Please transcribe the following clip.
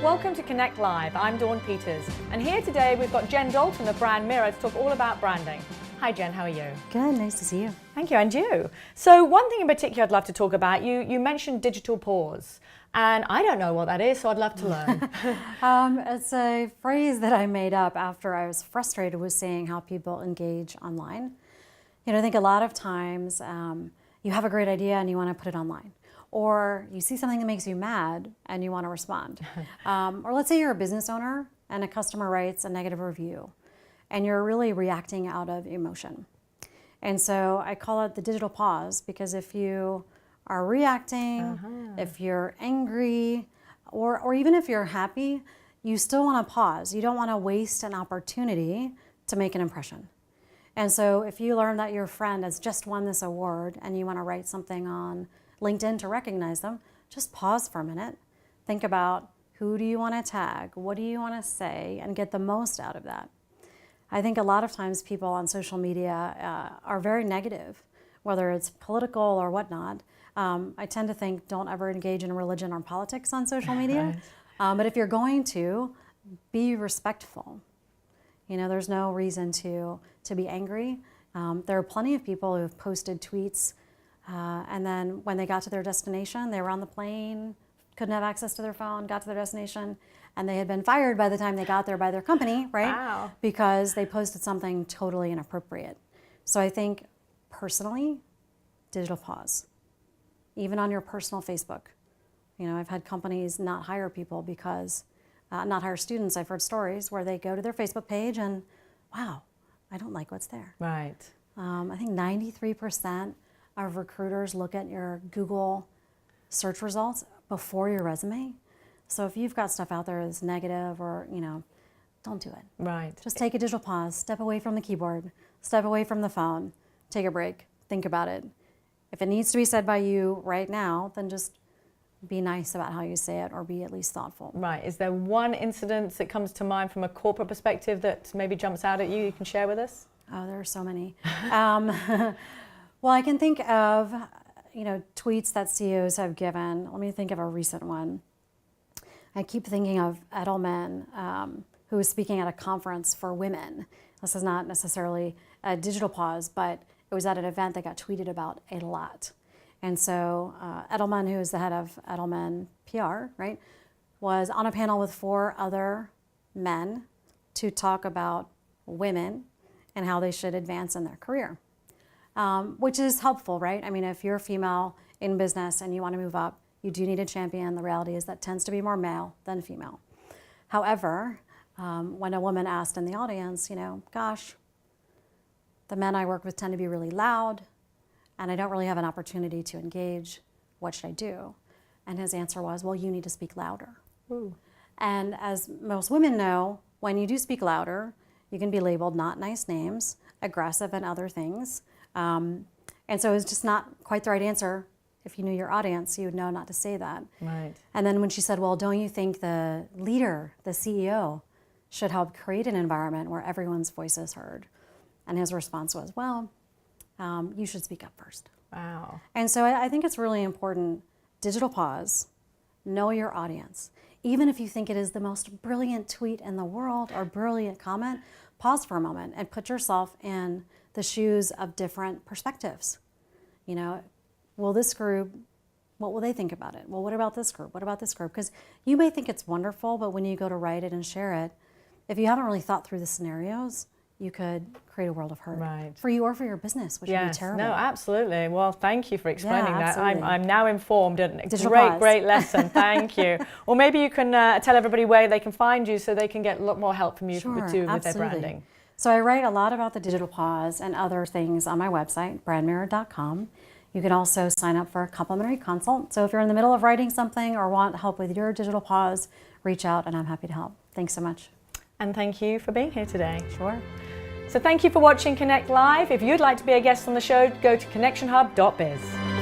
welcome to Connect Live. I'm Dawn Peters, and here today we've got Jen Dalton of BrandMirror to talk all about branding. Hi Jen, how are you? Good, nice to see you. Thank you, and you. So one thing in particular I'd love to talk about, you mentioned digital pause, and I don't know what that is, so I'd love to learn. It's a phrase that I made up after I was frustrated with seeing how people engage online. You know, I think a lot of times you have a great idea and you want to put it online. Or you see something that makes you mad and you want to respond. Or let's say you're a business owner and a customer writes a negative review and you're really reacting out of emotion. And so I call it the digital pause, because if you are reacting, if you're angry, or even if you're happy, you still want to pause. You don't want to waste an opportunity to make an impression. And so if you learn that your friend has just won this award and you want to write something on LinkedIn to recognize them, just pause for a minute. Think about, who do you want to tag? What do you want to say? And get the most out of that. I think a lot of times people on social media are very negative, whether it's political or whatnot. I tend to think, don't ever engage in religion or politics on social media. But if you're going to, be respectful. You know, there's no reason to be angry. There are plenty of people who have posted tweets and then when they got to their destination, they were on the plane, couldn't have access to their phone, got to their destination, and they had been fired by the time they got there by their company, right? Wow. Because they posted something totally inappropriate. So I think, personally, digital pause. Even on your personal Facebook. You know, I've had companies not hire people because, not hire students. I've heard stories where they go to their Facebook page and, wow, I don't like what's there. Right. I think 93% of recruiters look at your Google search results before your resume. So if you've got stuff out there that's negative or, you know, don't do it. Right. Just take a digital pause, step away from the keyboard, step away from the phone, take a break, think about it. If it needs to be said by you right now, then just be nice about how you say it, or be at least thoughtful. Right. Is there one incident that comes to mind from a corporate perspective that maybe jumps out at you can share with us? Oh, there are so many. Well, I can think of, you know, tweets that CEOs have given. Let me think of a recent one. I keep thinking of Edelman, who was speaking at a conference for women. This is not necessarily a digital pause, but it was at an event that got tweeted about a lot. And so Edelman, who is the head of Edelman PR, right, was on a panel with 4 other men to talk about women and how they should advance in their career, which is helpful, right? I mean, if you're a female in business and you want to move up, you do need a champion. The reality is that tends to be more male than female. However, when a woman asked in the audience, you know, gosh, the men I work with tend to be really loud, and I don't really have an opportunity to engage. What should I do? And his answer was, well, you need to speak louder. Ooh. And as most women know, when you do speak louder, you can be labeled not nice names, aggressive, and other things. And so it's just not quite the right answer. If you knew your audience, you would know not to say that. Right. And then when she said, well, don't you think the leader, the CEO, should help create an environment where everyone's voice is heard? And his response was, well, you should speak up first. Wow. And so I think it's really important, digital pause, know your audience. Even if you think it is the most brilliant tweet in the world or brilliant comment, pause for a moment and put yourself in the shoes of different perspectives. You know, will this group, what will they think about it? Well, what about this group? What about this group? Because you may think it's wonderful, but when you go to write it and share it, if you haven't really thought through the scenarios, you could create a world of hurt for you or for your business, which would be terrible. No, absolutely. Well, thank you for explaining that. Absolutely. I'm now informed, and Digital great, pause. great lesson. Thank you. Or maybe you can tell everybody where they can find you so they can get a lot more help from you Sure, with their absolutely. branding. So I write a lot about the digital pause and other things on my website, BrandMirror.com. You can also sign up for a complimentary consult. So if you're in the middle of writing something or want help with your digital pause, reach out and I'm happy to help. Thanks so much. And thank you for being here today. Sure. So thank you for watching Connect Live. If you'd like to be a guest on the show, go to connectionhub.biz.